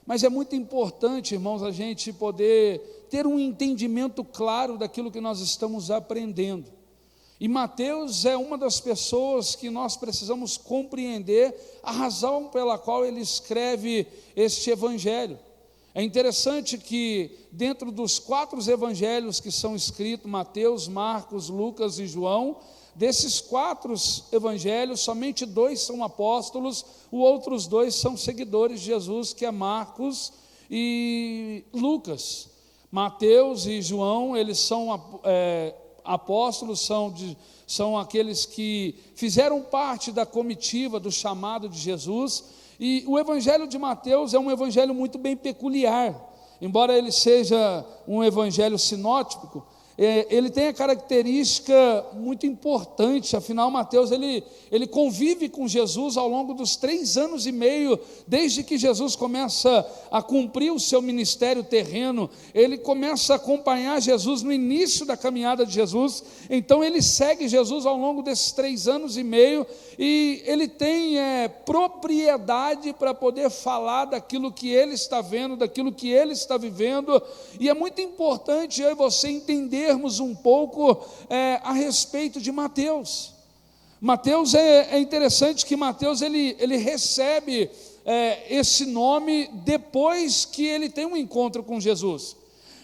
Mas é muito importante, irmãos, a gente poder ter um entendimento claro daquilo que nós estamos aprendendo. E Mateus é uma das pessoas que nós precisamos compreender a razão pela qual ele escreve este evangelho. É interessante que dentro dos 4 evangelhos que são escritos, Mateus, Marcos, Lucas e João, desses 4 evangelhos, somente 2 são apóstolos, os outros 2 são seguidores de Jesus, que é Marcos e Lucas. Mateus e João, eles são apóstolos, são aqueles que fizeram parte da comitiva, do chamado de Jesus. E o evangelho de Mateus é um evangelho muito bem peculiar, embora ele seja um evangelho sinótico, ele tem a característica muito importante. Afinal, Mateus ele convive com Jesus ao longo dos 3 anos e meio, desde que Jesus começa a cumprir o seu ministério terreno. Ele começa a acompanhar Jesus no início da caminhada de Jesus, então ele segue Jesus ao longo desses 3 anos e meio, e ele tem propriedade para poder falar daquilo que ele está vendo, daquilo que ele está vivendo, e é muito importante eu e você entendermos um pouco a respeito de Mateus. Mateus é interessante que Mateus ele recebe esse nome depois que ele tem um encontro com Jesus.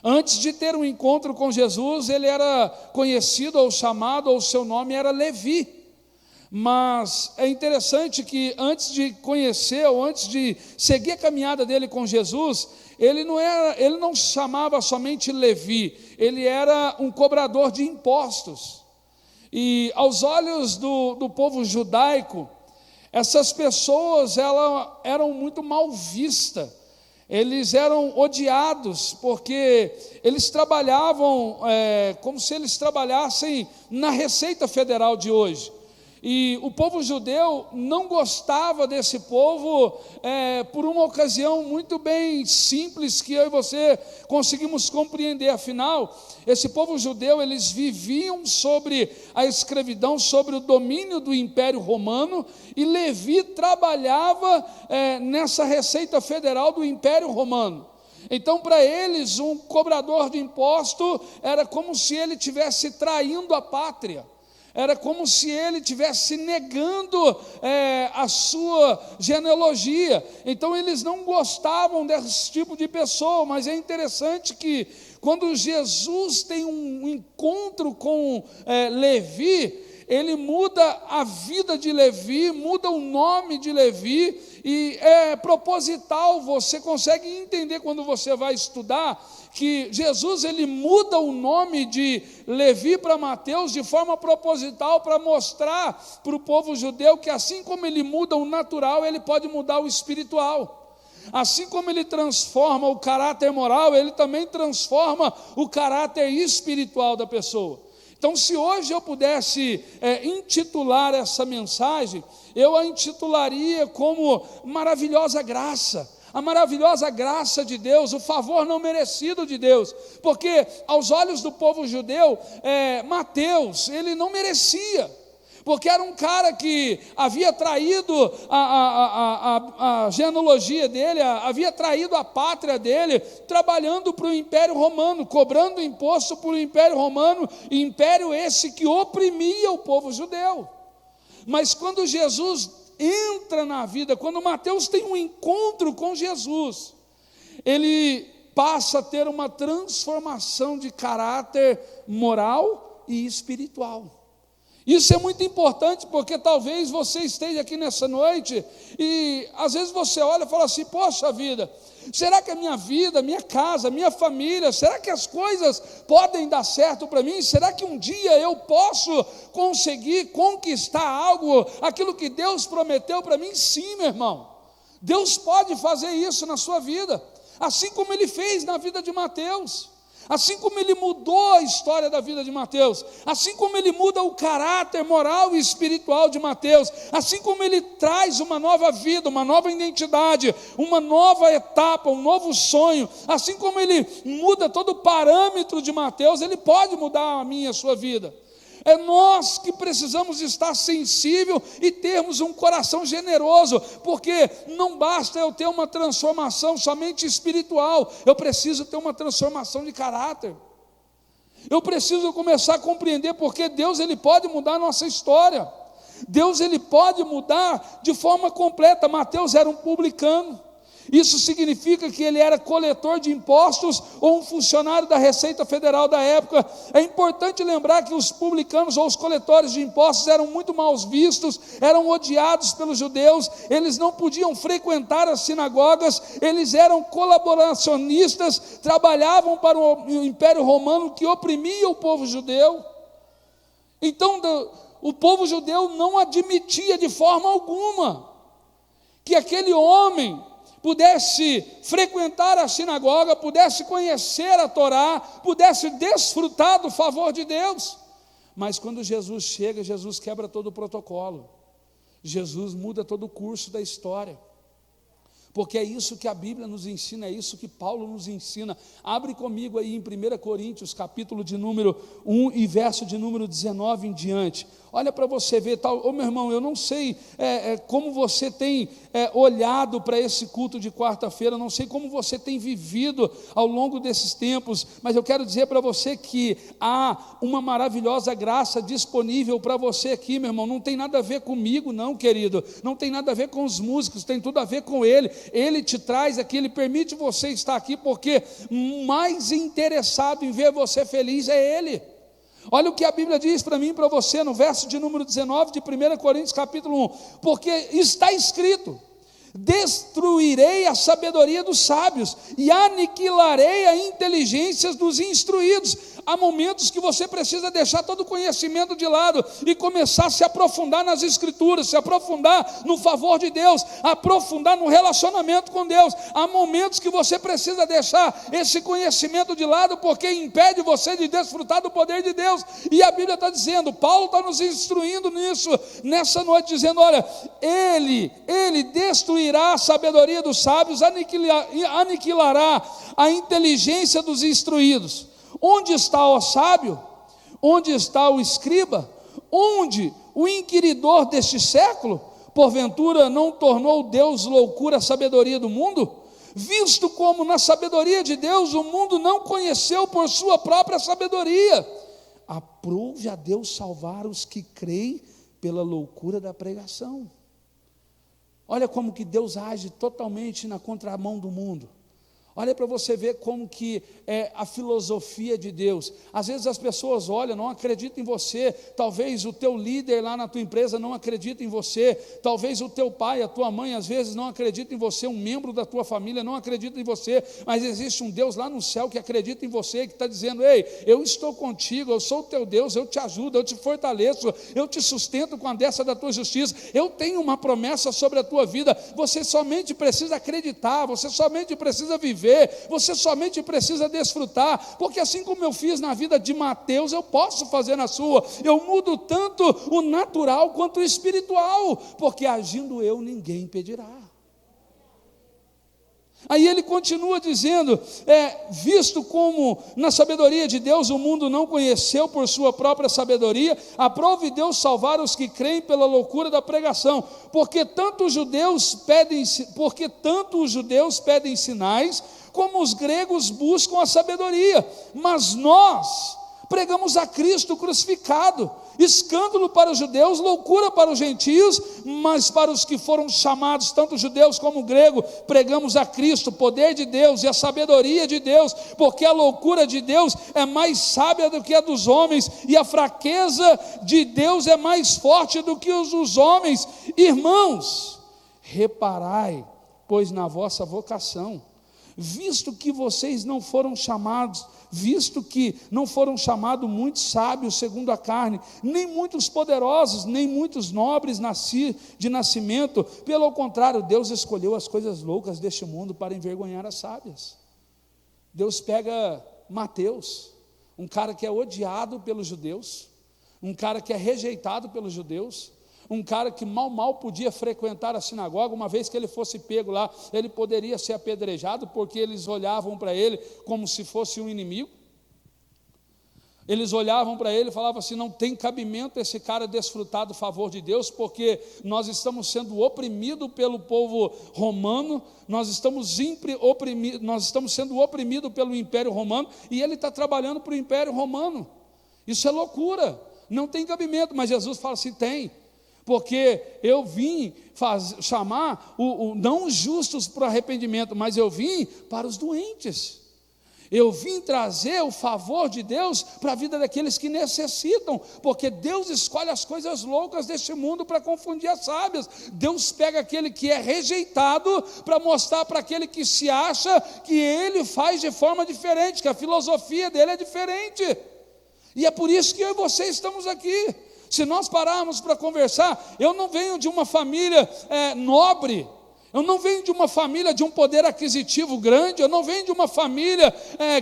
Antes de ter um encontro com Jesus, ele era conhecido ou chamado, ou seu nome era Levi. Mas é interessante que antes de conhecer, ou antes de seguir a caminhada dele com Jesus, ele não chamava somente Levi, ele era um cobrador de impostos. E aos olhos do povo judaico, essas pessoas eram muito mal vistas, eles eram odiados, porque eles trabalhavam como se eles trabalhassem na Receita Federal de hoje. E o povo judeu não gostava desse povo por uma ocasião muito bem simples que eu e você conseguimos compreender. Afinal, esse povo judeu, eles viviam sobre a escravidão, sobre o domínio do Império Romano, e Levi trabalhava nessa Receita Federal do Império Romano. Então, para eles, um cobrador de imposto era como se ele estivesse traindo a pátria. Era como se ele estivesse negando a sua genealogia. Então eles não gostavam desse tipo de pessoa. Mas é interessante que quando Jesus tem um encontro com Levi, ele muda a vida de Levi, muda o nome de Levi, e é proposital. Você consegue entender quando você vai estudar que Jesus ele muda o nome de Levi para Mateus de forma proposital, para mostrar para o povo judeu que assim como ele muda o natural, ele pode mudar o espiritual. Assim como ele transforma o caráter moral, ele também transforma o caráter espiritual da pessoa. Então, se hoje eu pudesse intitular essa mensagem, eu a intitularia como Maravilhosa Graça. A maravilhosa graça de Deus, o favor não merecido de Deus, porque aos olhos do povo judeu, Mateus, ele não merecia, porque era um cara que havia traído a genealogia dele, havia traído a pátria dele, trabalhando para o Império Romano, cobrando imposto para o Império Romano, império esse que oprimia o povo judeu. Mas quando Jesus entra na vida, quando Mateus tem um encontro com Jesus, ele passa a ter uma transformação de caráter moral e espiritual. Isso é muito importante, porque talvez você esteja aqui nessa noite e às vezes você olha e fala assim: poxa vida, será que a minha vida, minha casa, minha família, será que as coisas podem dar certo para mim? Será que um dia eu posso conseguir conquistar algo, aquilo que Deus prometeu para mim? Sim, meu irmão, Deus pode fazer isso na sua vida, assim como Ele fez na vida de Mateus. Assim como ele mudou a história da vida de Mateus, assim como ele muda o caráter moral e espiritual de Mateus, assim como ele traz uma nova vida, uma nova identidade, uma nova etapa, um novo sonho, assim como ele muda todo o parâmetro de Mateus, ele pode mudar a minha e a sua vida. É nós que precisamos estar sensível e termos um coração generoso, porque não basta eu ter uma transformação somente espiritual, eu preciso ter uma transformação de caráter. Eu preciso começar a compreender porque Deus ele pode mudar a nossa história. Deus ele pode mudar de forma completa. Mateus era um publicano. Isso significa que ele era coletor de impostos ou um funcionário da Receita Federal da época. É importante lembrar que os publicanos ou os coletores de impostos eram muito mal vistos, eram odiados pelos judeus, eles não podiam frequentar as sinagogas, eles eram colaboracionistas, trabalhavam para o Império Romano que oprimia o povo judeu. Então, o povo judeu não admitia de forma alguma que aquele homem pudesse frequentar a sinagoga, pudesse conhecer a Torá, pudesse desfrutar do favor de Deus. Mas quando Jesus chega, Jesus quebra todo o protocolo, Jesus muda todo o curso da história, porque é isso que a Bíblia nos ensina, é isso que Paulo nos ensina. Abre comigo aí em 1 Coríntios, capítulo de número 1 e verso de número 19 em diante. Olha para você ver, meu irmão, eu não sei como você tem olhado para esse culto de quarta-feira, não sei como você tem vivido ao longo desses tempos, mas eu quero dizer para você que há uma maravilhosa graça disponível para você aqui, meu irmão. Não tem nada a ver comigo não, querido, não tem nada a ver com os músicos, tem tudo a ver com Ele te traz aqui, Ele permite você estar aqui, porque mais interessado em ver você feliz é Ele. Olha o que a Bíblia diz para mim e para você, no verso de número 19 de 1 Coríntios capítulo 1, porque está escrito: destruirei a sabedoria dos sábios e aniquilarei a inteligência dos instruídos. Há momentos que você precisa deixar todo o conhecimento de lado e começar a se aprofundar nas Escrituras, se aprofundar no favor de Deus, aprofundar no relacionamento com Deus. Há momentos que você precisa deixar esse conhecimento de lado, porque impede você de desfrutar do poder de Deus. E a Bíblia está dizendo, Paulo está nos instruindo nisso, nessa noite, dizendo: olha, ele destruirá a sabedoria dos sábios, aniquilará a inteligência dos instruídos. Onde está o sábio? Onde está o escriba? Onde o inquiridor deste século? Porventura não tornou Deus loucura a sabedoria do mundo? Visto como na sabedoria de Deus o mundo não conheceu por sua própria sabedoria, aprove a Deus salvar os que creem pela loucura da pregação. Olha como que Deus age totalmente na contramão do mundo. Olha para você ver como que é a filosofia de Deus. Às vezes as pessoas olham, não acreditam em você. Talvez o teu líder lá na tua empresa não acredita em você. Talvez o teu pai, a tua mãe, às vezes não acredita em você. Um membro da tua família não acredita em você. Mas existe um Deus lá no céu que acredita em você, que está dizendo: ei, eu estou contigo, eu sou o teu Deus, eu te ajudo, eu te fortaleço, eu te sustento com a destra da tua justiça. Eu tenho uma promessa sobre a tua vida. Você somente precisa acreditar, você somente precisa viver, você somente precisa desfrutar, porque assim como eu fiz na vida de Mateus, eu posso fazer na sua. Eu mudo tanto o natural quanto o espiritual, porque agindo eu, ninguém impedirá. Aí ele continua dizendo, visto como na sabedoria de Deus o mundo não conheceu por sua própria sabedoria, aprove Deus salvar os que creem pela loucura da pregação, porque tanto os judeus pedem sinais, como os gregos buscam a sabedoria, mas nós pregamos a Cristo crucificado, escândalo para os judeus, loucura para os gentios, mas para os que foram chamados, tanto judeus como grego, pregamos a Cristo, poder de Deus e a sabedoria de Deus, porque a loucura de Deus é mais sábia do que a dos homens, e a fraqueza de Deus é mais forte do que os dos homens. Irmãos, reparai, pois na vossa vocação, visto que não foram chamados muitos sábios segundo a carne, nem muitos poderosos, nem muitos nobres de nascimento. Pelo contrário, Deus escolheu as coisas loucas deste mundo para envergonhar as sábias. Deus pega Mateus, um cara que é odiado pelos judeus, um cara que é rejeitado pelos judeus, um cara que mal podia frequentar a sinagoga. Uma vez que ele fosse pego lá, ele poderia ser apedrejado, porque eles olhavam para ele como se fosse um inimigo. Eles olhavam para ele e falavam assim: não tem cabimento esse cara desfrutar do favor de Deus, porque nós estamos sendo oprimidos pelo povo romano, nós estamos sendo oprimidos pelo Império Romano, e ele está trabalhando para o Império Romano. Isso é loucura, não tem cabimento. Mas Jesus fala assim: tem, porque eu vim chamar não os justos para o arrependimento, mas eu vim para os doentes. Eu vim trazer o favor de Deus para a vida daqueles que necessitam, porque Deus escolhe as coisas loucas deste mundo para confundir as sábias. Deus pega aquele que é rejeitado para mostrar para aquele que se acha que ele faz de forma diferente, que a filosofia dele é diferente. E é por isso que eu e você estamos aqui. Se nós pararmos para conversar, eu não venho de uma família nobre, eu não venho de uma família de um poder aquisitivo grande, eu não venho de uma família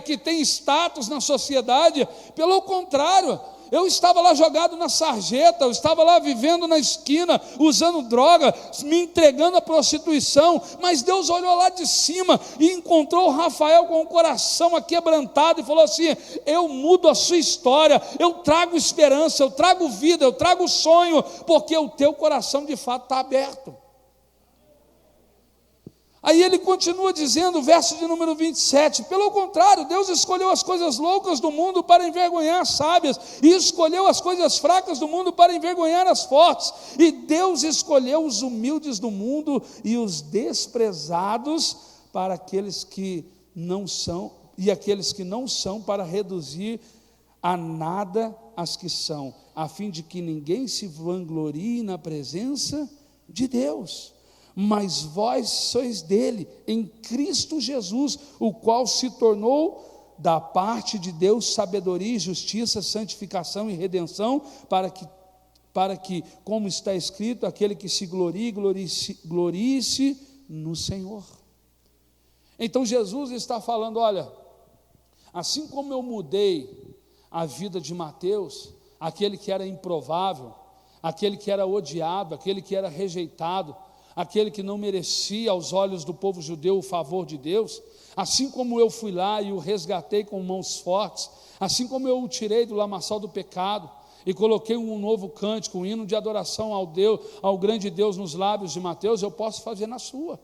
que tem status na sociedade. Pelo contrário, eu estava lá jogado na sarjeta, eu estava lá vivendo na esquina, usando droga, me entregando à prostituição, mas Deus olhou lá de cima e encontrou o Rafael com o coração aquebrantado e falou assim: eu mudo a sua história, eu trago esperança, eu trago vida, eu trago sonho, porque o teu coração de fato está aberto. Aí ele continua dizendo, verso de número 27, pelo contrário, Deus escolheu as coisas loucas do mundo para envergonhar as sábias, e escolheu as coisas fracas do mundo para envergonhar as fortes, e Deus escolheu os humildes do mundo e os desprezados para aqueles que não são, e aqueles que não são, para reduzir a nada as que são, a fim de que ninguém se vanglorie na presença de Deus. Mas vós sois dele, em Cristo Jesus, o qual se tornou da parte de Deus sabedoria, justiça, santificação e redenção, para que, como está escrito, aquele que se glorie-se no Senhor. Então Jesus está falando: olha, assim como eu mudei a vida de Mateus, aquele que era improvável, aquele que era odiado, aquele que era rejeitado, aquele que não merecia aos olhos do povo judeu o favor de Deus, assim como eu fui lá e o resgatei com mãos fortes, assim como eu o tirei do lamaçal do pecado e coloquei um novo cântico, um hino de adoração ao grande Deus nos lábios de Mateus, eu posso fazer na sua.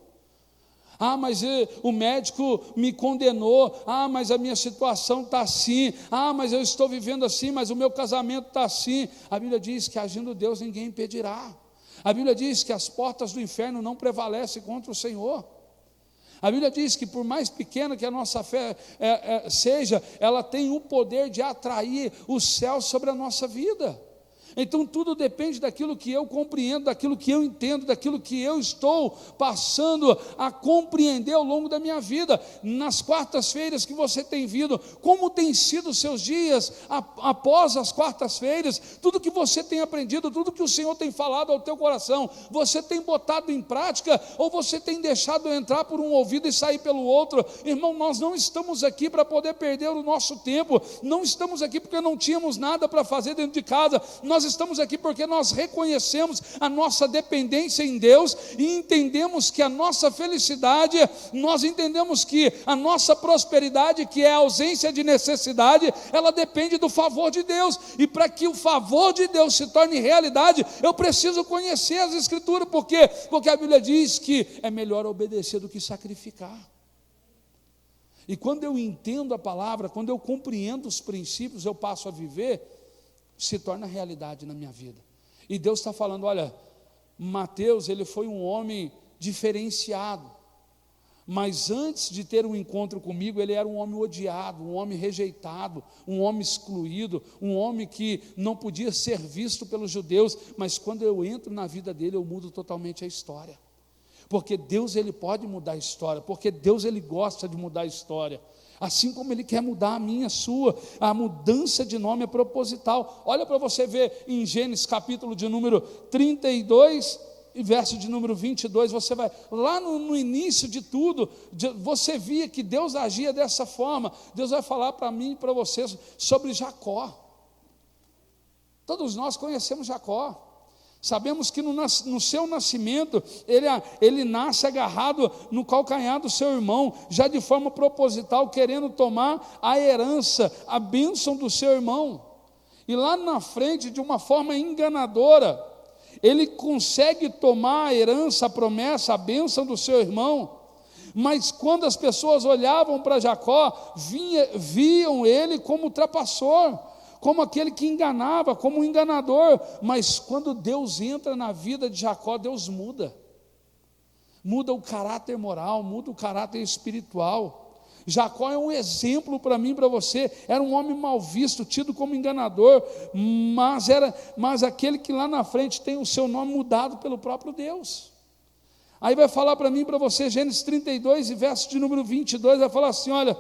Ah, mas o médico me condenou. Ah, mas a minha situação está assim. Ah, mas eu estou vivendo assim, mas o meu casamento está assim. A Bíblia diz que agindo Deus ninguém impedirá. A Bíblia diz que as portas do inferno não prevalecem contra o Senhor. A Bíblia diz que por mais pequena que a nossa fé seja, ela tem o poder de atrair o céu sobre a nossa vida. Então tudo depende daquilo que eu compreendo, daquilo que eu entendo, daquilo que eu estou passando a compreender ao longo da minha vida. Nas quartas-feiras que você tem vindo, como tem sido os seus dias após as quartas-feiras, tudo que você tem aprendido, tudo que o Senhor tem falado ao teu coração, você tem botado em prática, ou você tem deixado entrar por um ouvido e sair pelo outro? Irmão, nós não estamos aqui para poder perder o nosso tempo, não estamos aqui porque não tínhamos nada para fazer dentro de casa, nós estamos aqui porque nós reconhecemos a nossa dependência em Deus e entendemos que a nossa felicidade, nós entendemos que a nossa prosperidade, que é a ausência de necessidade, ela depende do favor de Deus, e para que o favor de Deus se torne realidade, eu preciso conhecer as Escrituras. Por quê? Porque a Bíblia diz que é melhor obedecer do que sacrificar. E quando eu entendo a palavra, quando eu compreendo os princípios, eu passo a viver, se torna realidade na minha vida. E Deus está falando: olha, Mateus, ele foi um homem diferenciado, mas antes de ter um encontro comigo, ele era um homem odiado, um homem rejeitado, um homem excluído, um homem que não podia ser visto pelos judeus, mas quando eu entro na vida dele, eu mudo totalmente a história, porque Deus, ele pode mudar a história, porque Deus, ele gosta de mudar a história, assim como Ele quer mudar a minha, a sua. A mudança de nome é proposital. Olha para você ver em Gênesis capítulo de número 32 e verso de número 22, você vai, lá no início de tudo, você via que Deus agia dessa forma. Deus vai falar para mim e para vocês sobre Jacó. Todos nós conhecemos Jacó. Sabemos que no seu nascimento, ele nasce agarrado no calcanhar do seu irmão, já de forma proposital, querendo tomar a herança, a bênção do seu irmão. E lá na frente, de uma forma enganadora, ele consegue tomar a herança, a promessa, a bênção do seu irmão. Mas quando as pessoas olhavam para Jacó, viam ele como trapassor, como aquele que enganava, como um enganador. Mas quando Deus entra na vida de Jacó, Deus muda o caráter moral, muda o caráter espiritual. Jacó é um exemplo para mim e para você. Era um homem mal visto, tido como enganador, mas aquele que lá na frente tem o seu nome mudado pelo próprio Deus. Aí vai falar para mim e para você, Gênesis 32, e verso de número 22, vai falar assim, olha: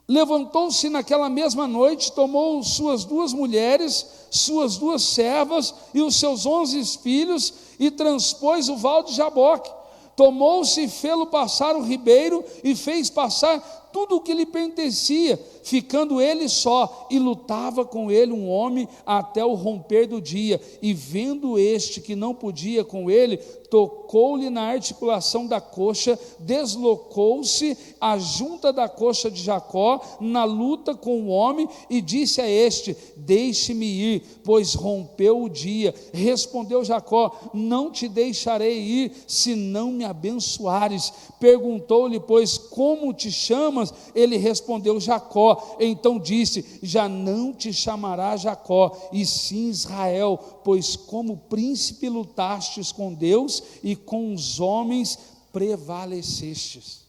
levantou-se naquela mesma noite, tomou suas 2 mulheres, suas 2 servas e os seus 11 filhos, e transpôs o val de Jaboque. Tomou-se e fê-lo passar o ribeiro, e fez passar tudo o que lhe pertencia, ficando ele só, e lutava com ele um homem até o romper do dia. E vendo este que não podia com ele, tocou-lhe na articulação da coxa, deslocou-se a junta da coxa de Jacó na luta com o homem, e disse a este: deixe-me ir, pois rompeu o dia. Respondeu Jacó: não te deixarei ir, se não me abençoares. Perguntou-lhe, pois, como te chamas? Ele respondeu: Jacó. Então disse: já não te chamará Jacó, e sim Israel, pois como príncipe lutastes com Deus e com os homens prevalecestes.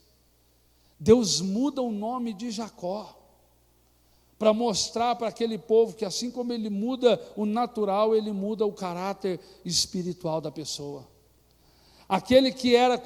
Deus muda o nome de Jacó para mostrar para aquele povo que, assim como ele muda o natural, ele muda o caráter espiritual da pessoa. Aquele que era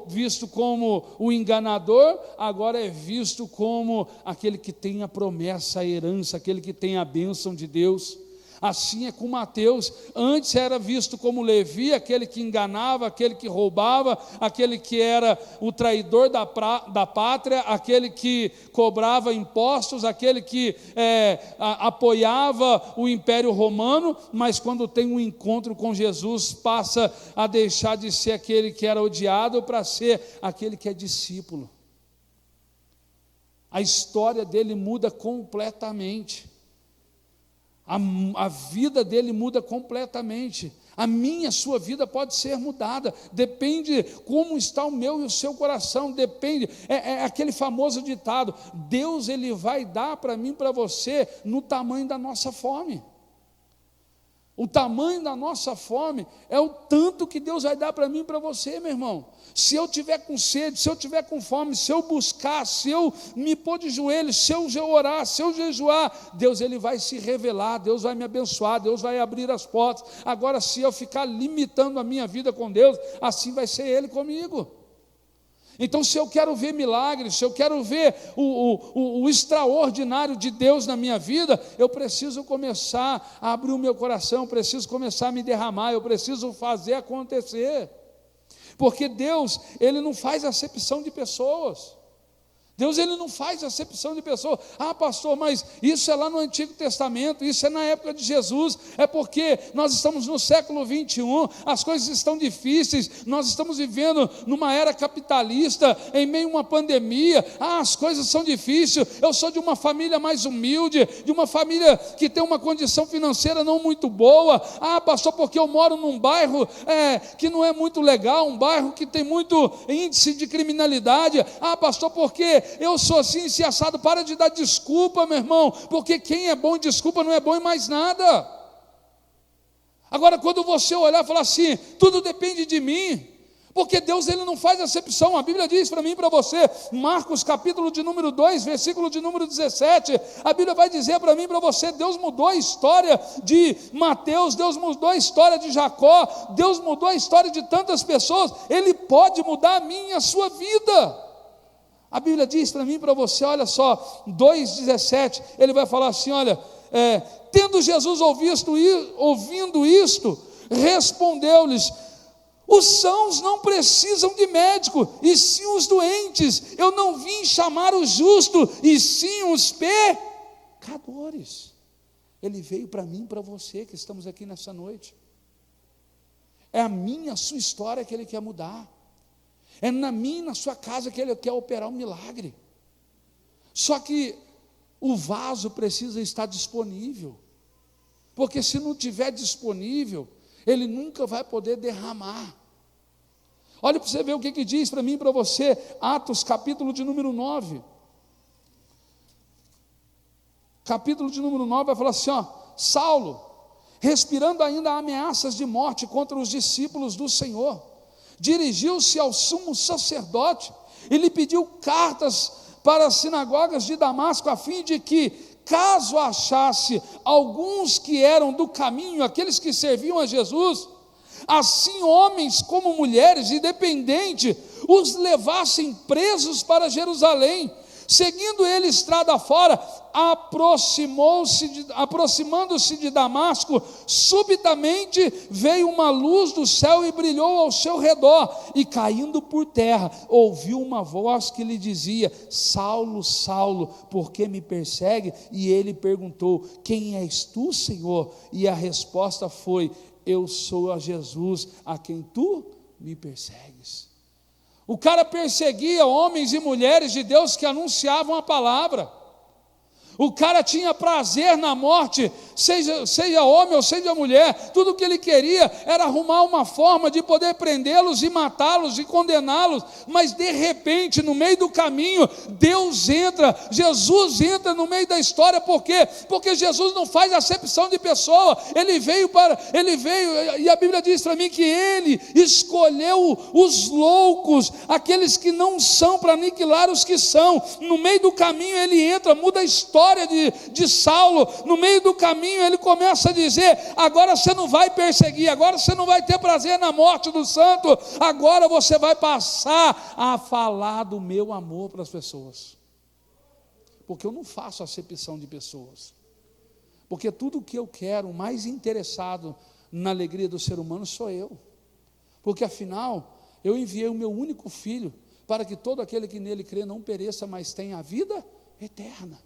visto como o enganador, agora é visto como aquele que tem a promessa, a herança, aquele que tem a bênção de Deus. Assim é com Mateus. Antes era visto como Levi, aquele que enganava, aquele que roubava, aquele que era o traidor da pátria, aquele que cobrava impostos, aquele que apoiava o Império Romano. Mas quando tem um encontro com Jesus, passa a deixar de ser aquele que era odiado para ser aquele que é discípulo. A história dele muda completamente. A vida dele muda completamente. A minha, a sua vida pode ser mudada. Depende como está o meu e o seu coração. Depende, é aquele famoso ditado: Deus, ele vai dar para mim e para você no tamanho da nossa fome. O tamanho da nossa fome é o tanto que Deus vai dar para mim e para você, meu irmão. Se eu tiver com sede, se eu tiver com fome, se eu buscar, se eu me pôr de joelhos, se eu orar, se eu jejuar, Deus, ele vai se revelar, Deus vai me abençoar, Deus vai abrir as portas. Agora, se eu ficar limitando a minha vida com Deus, assim vai ser Ele comigo. Então, se eu quero ver milagres, se eu quero ver o extraordinário de Deus na minha vida, eu preciso começar a abrir o meu coração, preciso começar a me derramar, eu preciso fazer acontecer. Porque Deus, ele não faz acepção de pessoas. Deus, ele não faz acepção de pessoas. Ah, pastor, mas isso é lá no Antigo Testamento, isso é na época de Jesus. É porque nós estamos no século 21, as coisas estão difíceis, nós estamos vivendo numa era capitalista, em meio a uma pandemia. Ah, as coisas são difíceis. Eu sou de uma família mais humilde, de uma família que tem uma condição financeira não muito boa. Ah, pastor, porque eu moro num bairro que não é muito legal, um bairro que tem muito índice de criminalidade. Ah, pastor, porque eu sou assim, se assado. Para de dar desculpa, meu irmão, porque quem é bom em desculpa não é bom em mais nada. Agora, quando você olhar e falar assim: tudo depende de mim, porque Deus, ele não faz acepção. A Bíblia diz para mim e para você, Marcos capítulo de número 2, versículo de número 17, a Bíblia vai dizer para mim e para você: Deus mudou a história de Mateus, Deus mudou a história de Jacó, Deus mudou a história de tantas pessoas. Ele pode mudar a minha e a sua vida. A Bíblia diz para mim e para você, olha só, 2,17, ele vai falar assim, olha, tendo Jesus ouvindo isto, respondeu-lhes: os sãos não precisam de médico, e sim os doentes. Eu não vim chamar os justos, e sim os pecadores. Ele veio para mim e para você que estamos aqui nessa noite. É a minha, a sua história que Ele quer mudar. É na minha e na sua casa que Ele quer operar um milagre. Só que o vaso precisa estar disponível. Porque se não estiver disponível, Ele nunca vai poder derramar. Olha para você ver o que diz para mim e para você, Atos, capítulo de número 9. Capítulo de número 9 vai falar assim, Saulo, respirando ainda ameaças de morte contra os discípulos do Senhor, dirigiu-se ao sumo sacerdote e lhe pediu cartas para as sinagogas de Damasco, a fim de que, caso achasse alguns que eram do caminho, aqueles que serviam a Jesus, assim homens como mulheres, independente, os levassem presos para Jerusalém. Seguindo ele estrada fora, aproximando-se de Damasco, subitamente veio uma luz do céu e brilhou ao seu redor, e caindo por terra, ouviu uma voz que lhe dizia: Saulo, Saulo, por que me persegue? E ele perguntou: quem és tu, Senhor? E a resposta foi: eu sou a Jesus, a quem tu me persegues. O cara perseguia homens e mulheres de Deus que anunciavam a palavra. O cara tinha prazer na morte, seja homem ou seja mulher. Tudo o que ele queria era arrumar uma forma de poder prendê-los e matá-los e condená-los. Mas de repente, no meio do caminho, Deus entra, Jesus entra no meio da história. Por quê? Porque Jesus não faz acepção de pessoa. Ele veio, e a Bíblia diz para mim que Ele escolheu os loucos, aqueles que não são, para aniquilar os que são. No meio do caminho Ele entra, muda a história de Saulo. No meio do caminho ele começa a dizer: agora você não vai perseguir, agora você não vai ter prazer na morte do santo, agora você vai passar a falar do meu amor para as pessoas. Porque eu não faço acepção de pessoas, porque tudo que eu quero, o mais interessado na alegria do ser humano sou eu, porque afinal eu enviei o meu único filho para que todo aquele que nele crê não pereça, mas tenha a vida eterna.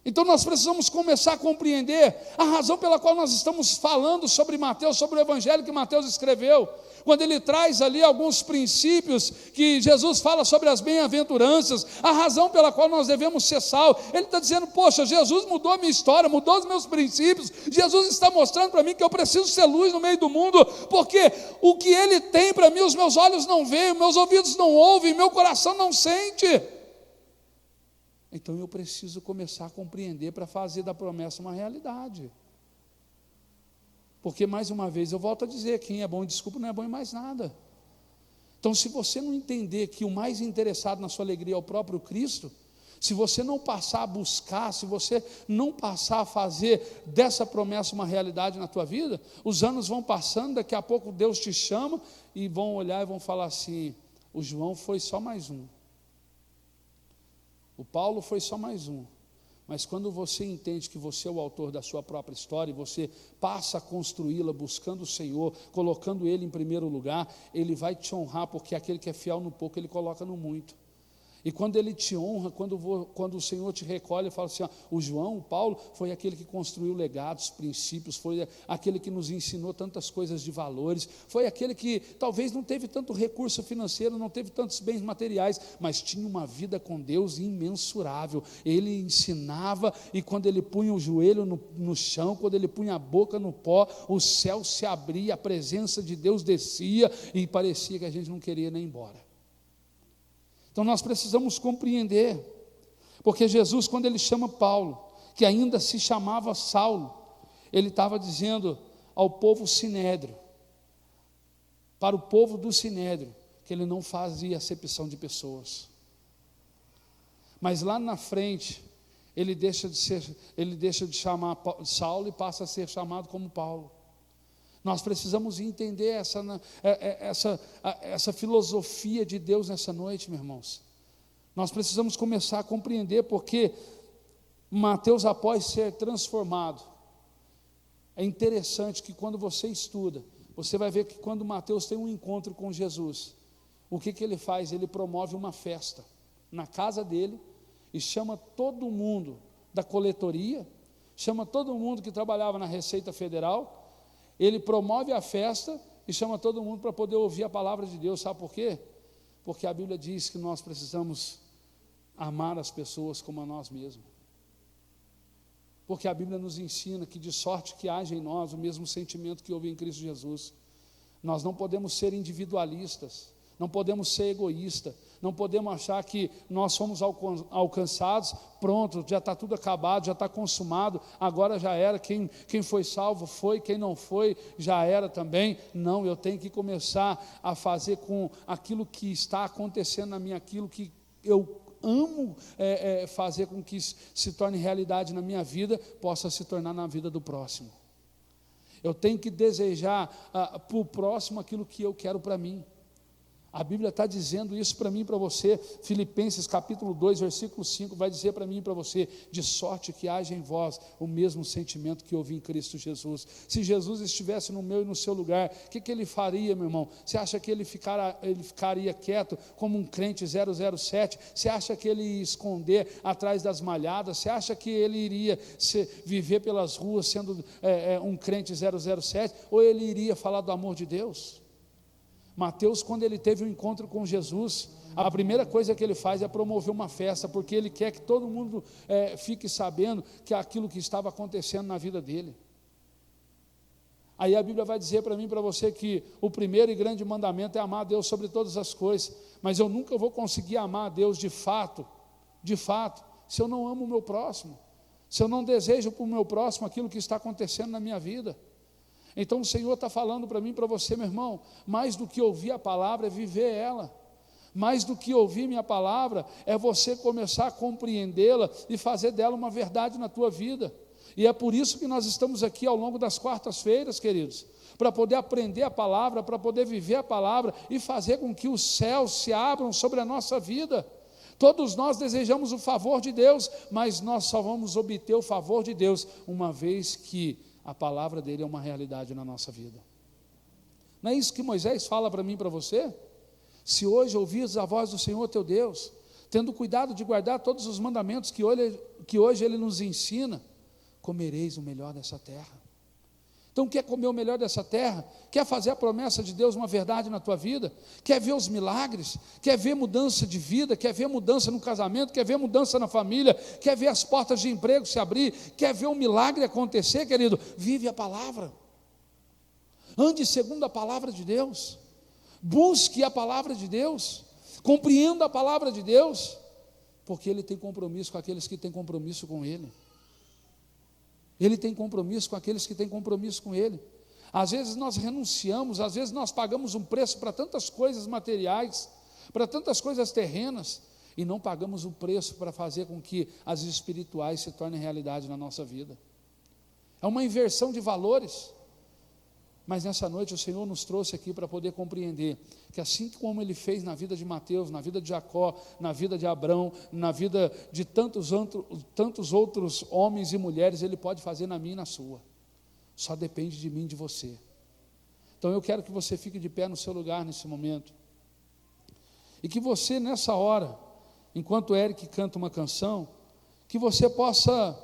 Então nós precisamos começar a compreender a razão pela qual nós estamos falando sobre Mateus, sobre o evangelho que Mateus escreveu, quando ele traz ali alguns princípios que Jesus fala sobre as bem-aventuranças, a razão pela qual nós devemos ser salvos. Ele está dizendo: poxa, Jesus mudou a minha história, mudou os meus princípios. Jesus está mostrando para mim que eu preciso ser luz no meio do mundo, porque o que Ele tem para mim, os meus olhos não veem, meus ouvidos não ouvem, meu coração não sente. Então eu preciso começar a compreender para fazer da promessa uma realidade. Porque, mais uma vez, eu volto a dizer: quem é bom em desculpa não é bom em mais nada. Então, se você não entender que o mais interessado na sua alegria é o próprio Cristo, se você não passar a buscar, se você não passar a fazer dessa promessa uma realidade na tua vida, os anos vão passando, daqui a pouco Deus te chama e vão olhar e vão falar assim: o João foi só mais um. O Paulo foi só mais um. Mas quando você entende que você é o autor da sua própria história, e você passa a construí-la buscando o Senhor, colocando Ele em primeiro lugar, Ele vai te honrar, porque aquele que é fiel no pouco, Ele coloca no muito. E quando Ele te honra, quando o Senhor te recolhe e fala assim: o João, o Paulo, foi aquele que construiu legados, princípios, foi aquele que nos ensinou tantas coisas de valores, foi aquele que talvez não teve tanto recurso financeiro, não teve tantos bens materiais, mas tinha uma vida com Deus imensurável. Ele ensinava, e quando ele punha o joelho no chão, quando ele punha a boca no pó, o céu se abria, a presença de Deus descia, e parecia que a gente não queria nem ir embora. Então nós precisamos compreender, porque Jesus, quando ele chama Paulo, que ainda se chamava Saulo, ele estava dizendo ao povo sinédrio, para o povo do sinédrio, que ele não fazia acepção de pessoas. Mas lá na frente, ele deixa de chamar Saulo e passa a ser chamado como Paulo. Nós precisamos entender essa filosofia de Deus nessa noite, meus irmãos. Nós precisamos começar a compreender, porque Mateus, após ser transformado, é interessante que quando você estuda, você vai ver que quando Mateus tem um encontro com Jesus, o que ele faz? Ele promove uma festa na casa dele e chama todo mundo da coletoria, chama todo mundo que trabalhava na Receita Federal, ele promove a festa e chama todo mundo para poder ouvir a palavra de Deus. Sabe por quê? Porque a Bíblia diz que nós precisamos amar as pessoas como a nós mesmos. Porque a Bíblia nos ensina que de sorte que haja em nós o mesmo sentimento que houve em Cristo Jesus. Nós não podemos ser individualistas, não podemos ser egoístas, não podemos achar que nós somos alcançados, pronto, já está tudo acabado, já está consumado, agora já era, quem foi salvo foi, quem não foi já era também. Não, eu tenho que começar a fazer com aquilo que está acontecendo na minha, aquilo que eu amo fazer com que se torne realidade na minha vida, possa se tornar na vida do próximo. Eu tenho que desejar para o próximo aquilo que eu quero para mim. A Bíblia está dizendo isso para mim e para você. Filipenses capítulo 2, versículo 5, vai dizer para mim e para você: de sorte que haja em vós o mesmo sentimento que houve em Cristo Jesus. Se Jesus estivesse no meu e no seu lugar, o que ele faria, meu irmão? Você acha que ele ficaria quieto como um crente 007? Você acha que ele ia esconder atrás das malhadas? Você acha que ele iria viver pelas ruas sendo um crente 007? Ou ele iria falar do amor de Deus? Mateus, quando ele teve um encontro com Jesus, a primeira coisa que ele faz é promover uma festa, porque ele quer que todo mundo fique sabendo que aquilo que estava acontecendo na vida dele. Aí a Bíblia vai dizer para mim e para você que o primeiro e grande mandamento é amar a Deus sobre todas as coisas, mas eu nunca vou conseguir amar a Deus de fato, se eu não amo o meu próximo, se eu não desejo para o meu próximo aquilo que está acontecendo na minha vida. Então o Senhor está falando para mim e para você, meu irmão, mais do que ouvir a palavra é viver ela, mais do que ouvir minha palavra é você começar a compreendê-la e fazer dela uma verdade na tua vida. E é por isso que nós estamos aqui ao longo das quartas-feiras, queridos, para poder aprender a palavra, para poder viver a palavra e fazer com que os céus se abram sobre a nossa vida. Todos nós desejamos o favor de Deus, mas nós só vamos obter o favor de Deus uma vez que a palavra dele é uma realidade na nossa vida. Não é isso que Moisés fala para mim e para você? Se hoje ouvires a voz do Senhor teu Deus, tendo cuidado de guardar todos os mandamentos que hoje ele nos ensina, comereis o melhor dessa terra. Então quer comer o melhor dessa terra? Quer fazer a promessa de Deus uma verdade na tua vida? Quer ver os milagres? Quer ver mudança de vida? Quer ver mudança no casamento? Quer ver mudança na família? Quer ver as portas de emprego se abrir? Quer ver um milagre acontecer, querido? Vive a palavra. Ande segundo a palavra de Deus. Busque a palavra de Deus. Compreenda a palavra de Deus. Porque Ele tem compromisso com aqueles que têm compromisso com Ele. Ele tem compromisso com aqueles que têm compromisso com Ele. Às vezes nós renunciamos, às vezes nós pagamos um preço para tantas coisas materiais, para tantas coisas terrenas, e não pagamos o preço para fazer com que as espirituais se tornem realidade na nossa vida. É uma inversão de valores. Mas nessa noite o Senhor nos trouxe aqui para poder compreender que assim como Ele fez na vida de Mateus, na vida de Jacó, na vida de Abrão, na vida de tantos outros homens e mulheres, Ele pode fazer na minha e na sua. Só depende de mim e de você. Então eu quero que você fique de pé no seu lugar nesse momento. E que você nessa hora, enquanto o Eric canta uma canção, que você possa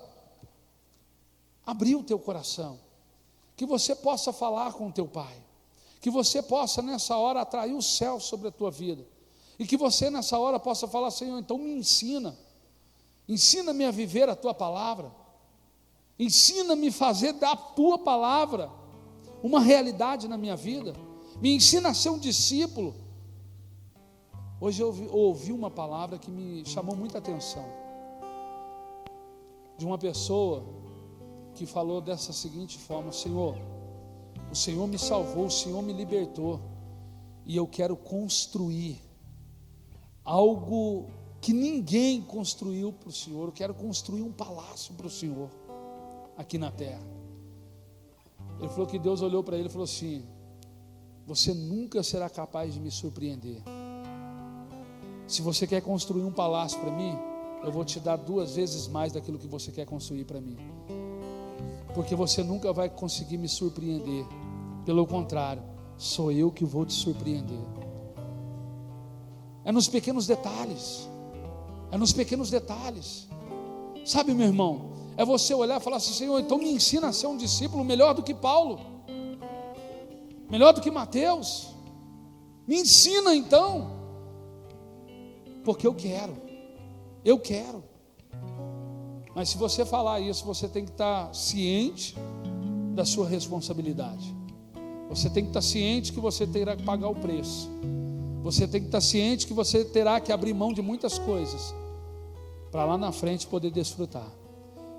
abrir o teu coração. Que você possa falar com o teu Pai, que você possa nessa hora atrair o céu sobre a tua vida, e que você nessa hora possa falar: Senhor, então me ensina-me a viver a tua palavra, ensina-me a fazer da tua palavra uma realidade na minha vida, me ensina a ser um discípulo. Hoje eu ouvi uma palavra que me chamou muita atenção, de uma pessoa que falou dessa seguinte forma: Senhor, o Senhor me salvou, o Senhor me libertou, e eu quero construir algo que ninguém construiu para o Senhor. Eu quero construir um palácio para o Senhor aqui na terra. Ele falou que Deus olhou para ele e falou assim: você nunca será capaz de me surpreender. Se você quer construir um palácio para mim, eu vou te dar 2 vezes mais daquilo que você quer construir para mim, porque você nunca vai conseguir me surpreender. Pelo contrário, sou eu que vou te surpreender. É nos pequenos detalhes. É nos pequenos detalhes. Sabe, meu irmão, É você olhar e falar assim: Senhor, então me ensina a ser um discípulo melhor do que Paulo, melhor do que Mateus. Me ensina então, porque eu quero. Mas se você falar isso, você tem que estar ciente da sua responsabilidade. Você tem que estar ciente que você terá que pagar o preço. Você tem que estar ciente que você terá que abrir mão de muitas coisas para lá na frente poder desfrutar.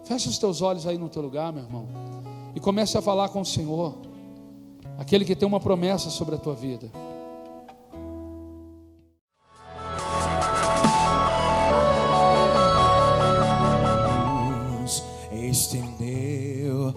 Fecha os teus olhos aí no teu lugar, meu irmão, e comece a falar com o Senhor, aquele que tem uma promessa sobre a tua vida.